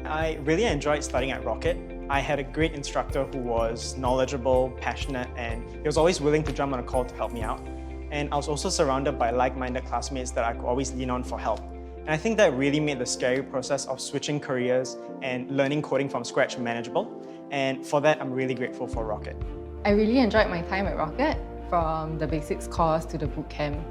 I really enjoyed studying at Rocket. I had a great instructor who was knowledgeable, passionate, and he was always willing to jump on a call to help me out. And I was also surrounded by like-minded classmates that I could always lean on for help. And I think that really made the scary process of switching careers and learning coding from scratch manageable. And for that, I'm really grateful for Rocket. I really enjoyed my time at Rocket, from the basics course to the bootcamp.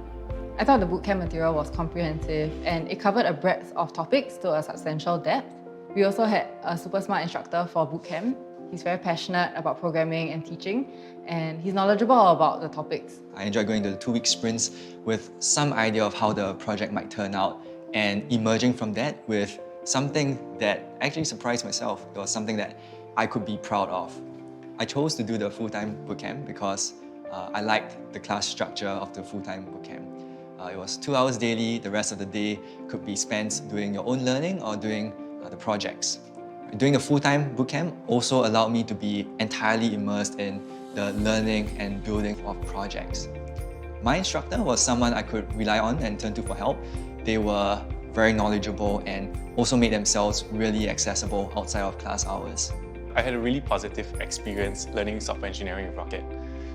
I thought the bootcamp material was comprehensive and it covered a breadth of topics to a substantial depth. We also had a super smart instructor for bootcamp. He's very passionate about programming and teaching, and he's knowledgeable about the topics. I enjoyed going to the 2-week sprints with some idea of how the project might turn out and emerging from that with something that actually surprised myself. It was something that I could be proud of. I chose to do the full-time bootcamp because I liked the class structure of the full-time bootcamp. It was 2 hours daily. The rest of the day could be spent doing your own learning or doing the projects. Doing the full-time bootcamp also allowed me to be entirely immersed in the learning and building of projects. My instructor was someone I could rely on and turn to for help. They were very knowledgeable and also made themselves really accessible outside of class hours. I had a really positive experience learning software engineering with Rocket.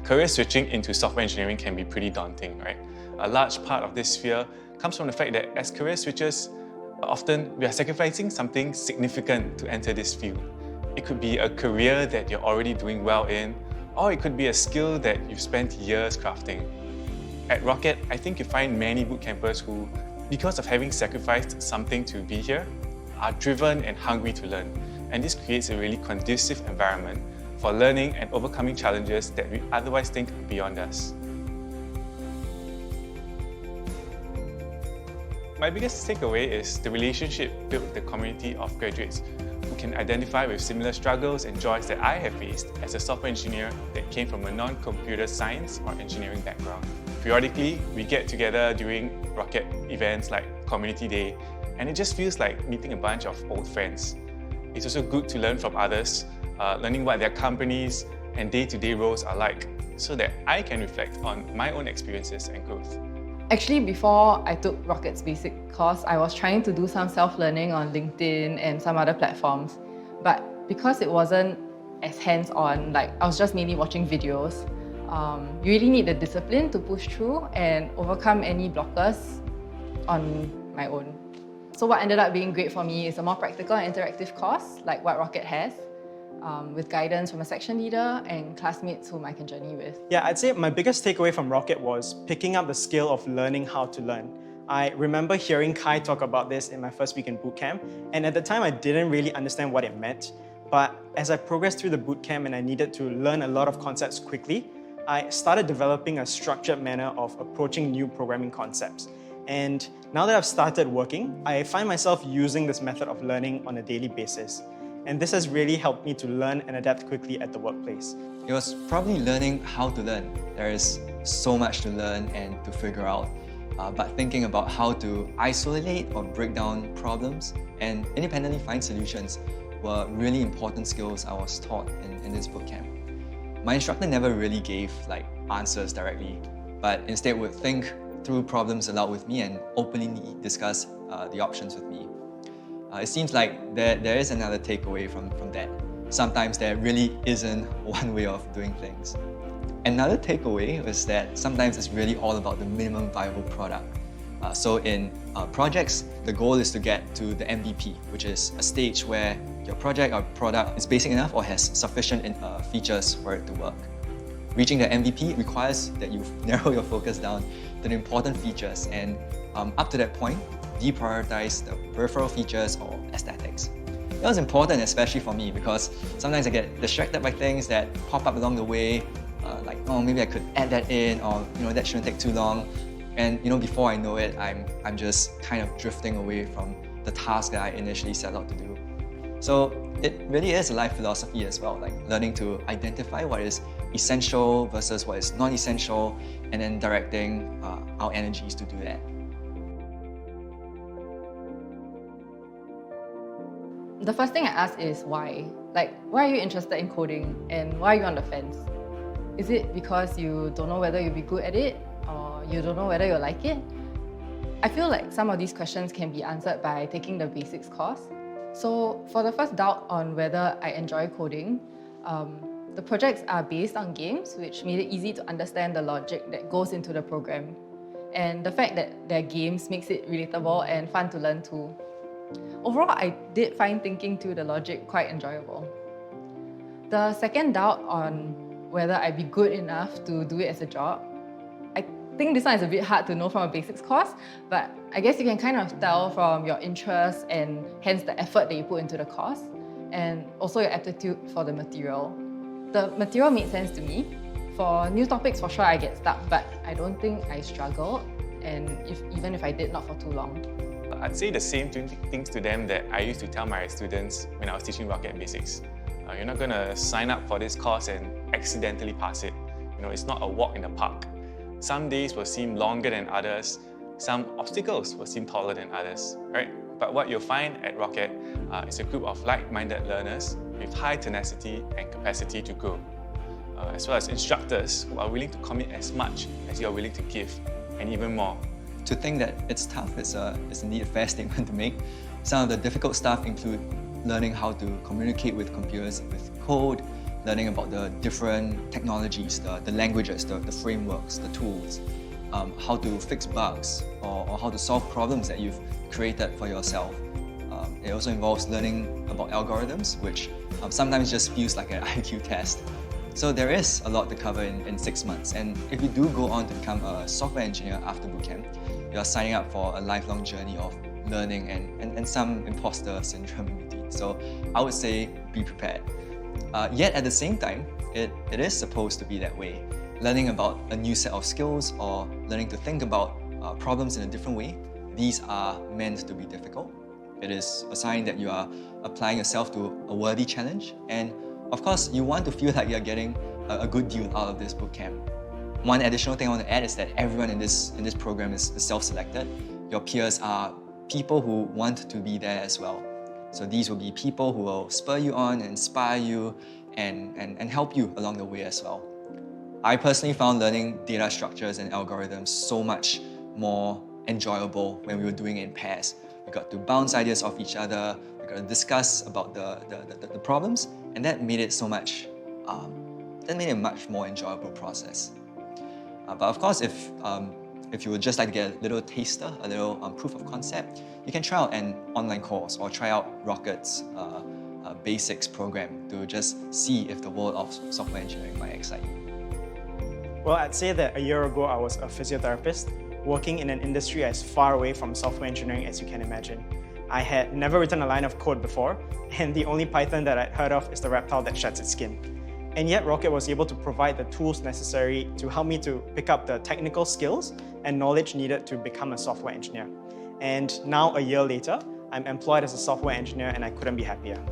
Career switching into software engineering can be pretty daunting, right? A large part of this fear comes from the fact that as career switchers, often we are sacrificing something significant to enter this field. It could be a career that you're already doing well in, or it could be a skill that you've spent years crafting. At Rocket, I think you find many bootcampers who, because of having sacrificed something to be here, are driven and hungry to learn. And this creates a really conducive environment for learning and overcoming challenges that we otherwise think are beyond us. My biggest takeaway is the relationship built with the community of graduates who can identify with similar struggles and joys that I have faced as a software engineer that came from a non-computer science or engineering background. Periodically, we get together during Rocket events like Community Day, and it just feels like meeting a bunch of old friends. It's also good to learn from others, learning what their companies and day-to-day roles are like, so that I can reflect on my own experiences and growth. Actually, before I took Rocket's basic course, I was trying to do some self-learning on LinkedIn and some other platforms. But because it wasn't as hands-on, like I was just mainly watching videos, you really need the discipline to push through and overcome any blockers on my own. So what ended up being great for me is a more practical and interactive course, like what Rocket has, with guidance from a section leader and classmates whom I can journey with. Yeah, I'd say my biggest takeaway from Rocket was picking up the skill of learning how to learn. I remember hearing Kai talk about this in my first week in bootcamp, and at the time I didn't really understand what it meant. But as I progressed through the bootcamp and I needed to learn a lot of concepts quickly, I started developing a structured manner of approaching new programming concepts. And now that I've started working, I find myself using this method of learning on a daily basis. And this has really helped me to learn and adapt quickly at the workplace. It was probably learning how to learn. There is so much to learn and to figure out. But thinking about how to isolate or break down problems and independently find solutions were really important skills I was taught in this bootcamp. My instructor never really gave answers directly, but instead would think through problems aloud with me and openly discuss the options with me. It seems like there is another takeaway from that. Sometimes there really isn't one way of doing things. Another takeaway is that sometimes it's really all about the minimum viable product. So in projects, the goal is to get to the MVP, which is a stage where your project or product is basic enough or has sufficient features for it to work. Reaching the MVP requires that you narrow your focus down to the important features and up to that point, deprioritize the peripheral features or aesthetics. That was important, especially for me, because sometimes I get distracted by things that pop up along the way, like, oh, maybe I could add that in, or that shouldn't take too long. And before I know it, I'm just kind of drifting away from the task that I initially set out to do. So it really is a life philosophy as well, like learning to identify what is essential versus what is non-essential, and then directing our energies to do that. The first thing I ask is why? Why are you interested in coding and why are you on the fence? Is it because you don't know whether you'll be good at it or you don't know whether you'll like it? I feel like some of these questions can be answered by taking the basics course. So for the first doubt on whether I enjoy coding, the projects are based on games, which made it easy to understand the logic that goes into the program. And the fact that they're games makes it relatable and fun to learn too. Overall, I did find thinking through the logic quite enjoyable. The second doubt on whether I'd be good enough to do it as a job, I think this one is a bit hard to know from a basics course, but I guess you can kind of tell from your interest and hence the effort that you put into the course, and also your aptitude for the material. The material made sense to me. For new topics, for sure I get stuck, but I don't think I struggled, and even if I did, not for too long. I'd say the same things to them that I used to tell my students when I was teaching Rocket Basics. You're not going to sign up for this course and accidentally pass it. It's not a walk in the park. Some days will seem longer than others. Some obstacles will seem taller than others, right? But what you'll find at Rocket is a group of like-minded learners with high tenacity and capacity to grow, as well as instructors who are willing to commit as much as you are willing to give, and even more. To think that it's tough is indeed a fair statement to make. Some of the difficult stuff include learning how to communicate with computers with code, learning about the different technologies, the languages, the frameworks, the tools, how to fix bugs, or how to solve problems that you've created for yourself. It also involves learning about algorithms, which sometimes just feels like an IQ test. So there is a lot to cover in 6 months, and if you do go on to become a software engineer after bootcamp, you are signing up for a lifelong journey of learning and some imposter syndrome in between. So I would say be prepared. Yet at the same time, it is supposed to be that way. Learning about a new set of skills or learning to think about problems in a different way, these are meant to be difficult. It is a sign that you are applying yourself to a worthy challenge, and of course, you want to feel like you're getting a good deal out of this bootcamp. One additional thing I want to add is that everyone in this program is self-selected. Your peers are people who want to be there as well. So these will be people who will spur you on, inspire you, and help you along the way as well. I personally found learning data structures and algorithms so much more enjoyable when we were doing it in pairs. We got to bounce ideas off each other, we got to discuss about the problems, and that made it so much, that made it a much more enjoyable process. But of course, if you would just like to get a little taster, a little proof of concept, you can try out an online course or try out Rocket's basics program to just see if the world of software engineering might excite you. Well, I'd say that a year ago I was a physiotherapist, working in an industry as far away from software engineering as you can imagine. I had never written a line of code before, and the only Python that I'd heard of is the reptile that sheds its skin. And yet Rocket was able to provide the tools necessary to help me to pick up the technical skills and knowledge needed to become a software engineer. And now, a year later, I'm employed as a software engineer and I couldn't be happier.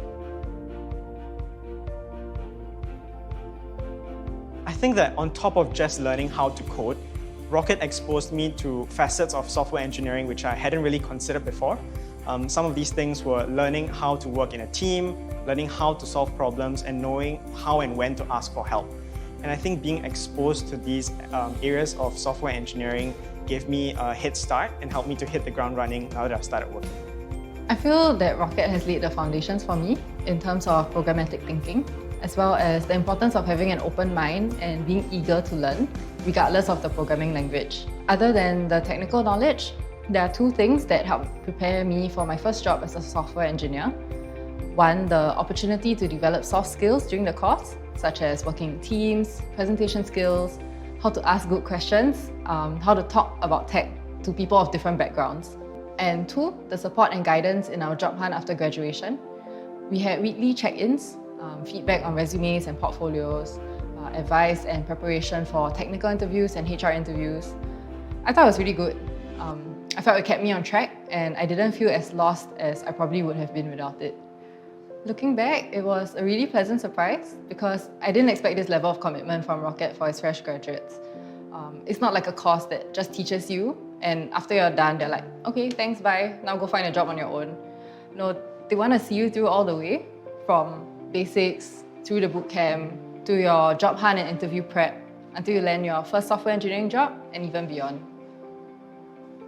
I think that on top of just learning how to code, Rocket exposed me to facets of software engineering which I hadn't really considered before. Some of these things were learning how to work in a team, learning how to solve problems, and knowing how and when to ask for help. And I think being exposed to these areas of software engineering gave me a head start and helped me to hit the ground running now that I've started working. I feel that Rocket has laid the foundations for me in terms of programmatic thinking, as well as the importance of having an open mind and being eager to learn, regardless of the programming language. Other than the technical knowledge, there are two things that helped prepare me for my first job as a software engineer. One, the opportunity to develop soft skills during the course, such as working in teams, presentation skills, how to ask good questions, how to talk about tech to people of different backgrounds. And two, the support and guidance in our job hunt after graduation. We had weekly check-ins, feedback on resumes and portfolios, advice and preparation for technical interviews and HR interviews. I thought it was really good. I felt it kept me on track and I didn't feel as lost as I probably would have been without it. Looking back, it was a really pleasant surprise because I didn't expect this level of commitment from Rocket for its fresh graduates. It's not like a course that just teaches you and after you're done, they're like, okay, thanks, bye, now go find a job on your own. No, they want to see you through all the way, from basics, through the bootcamp, to your job hunt and interview prep, until you land your first software engineering job and even beyond.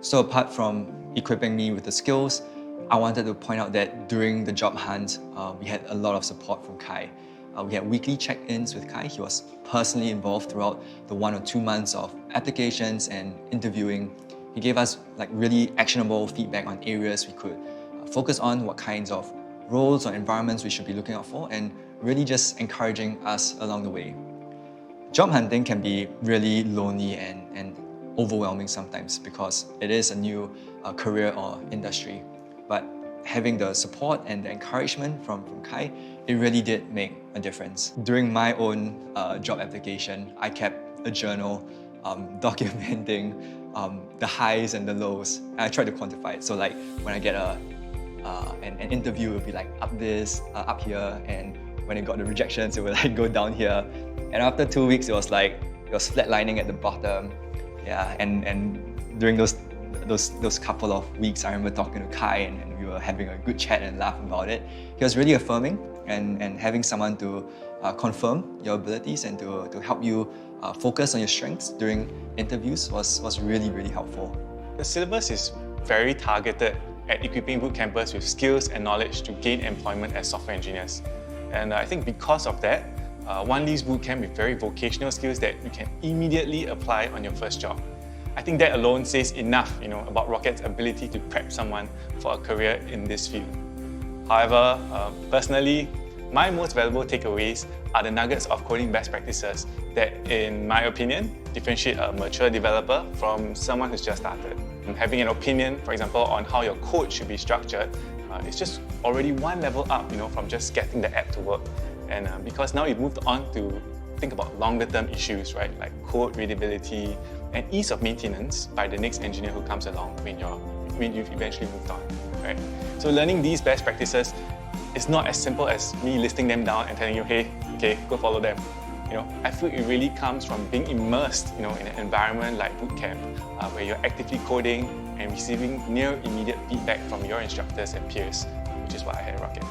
So apart from equipping me with the skills, I wanted to point out that during the job hunt, we had a lot of support from Kai. We had weekly check-ins with Kai. He was personally involved throughout the 1 or 2 months of applications and interviewing. He gave us really actionable feedback on areas we could focus on, what kinds of roles or environments we should be looking out for, and really just encouraging us along the way. Job hunting can be really lonely and overwhelming sometimes because it is a new career or industry. But having the support and the encouragement from Kai, it really did make a difference. During my own job application, I kept a journal documenting the highs and the lows. And I tried to quantify it. So when I get an interview, it would be up here, and when it got the rejections, it would go down here. And after 2 weeks, it was flatlining at the bottom. Yeah, and during those couple of weeks, I remember talking to Kai, and we were having a good chat and laugh about it. He was really affirming, and having someone to confirm your abilities and to help you focus on your strengths during interviews was really, really helpful. The syllabus is very targeted at equipping boot campers with skills and knowledge to gain employment as software engineers. And I think because of that, one leaves bootcamp with very vocational skills that you can immediately apply on your first job. I think that alone says enough, about Rocket's ability to prep someone for a career in this field. However, personally, my most valuable takeaways are the nuggets of coding best practices that, in my opinion, differentiate a mature developer from someone who's just started. And having an opinion, for example, on how your code should be structured, it's just already one level up, from just getting the app to work. And because now you've moved on to think about longer term issues, right? Like code readability and ease of maintenance by the next engineer who comes along when you've eventually moved on, right? So learning these best practices is not as simple as me listing them down and telling you, hey, okay, go follow them. I feel it really comes from being immersed, in an environment like Bootcamp, where you're actively coding and receiving near immediate feedback from your instructors and peers, which is what I had at Rocket.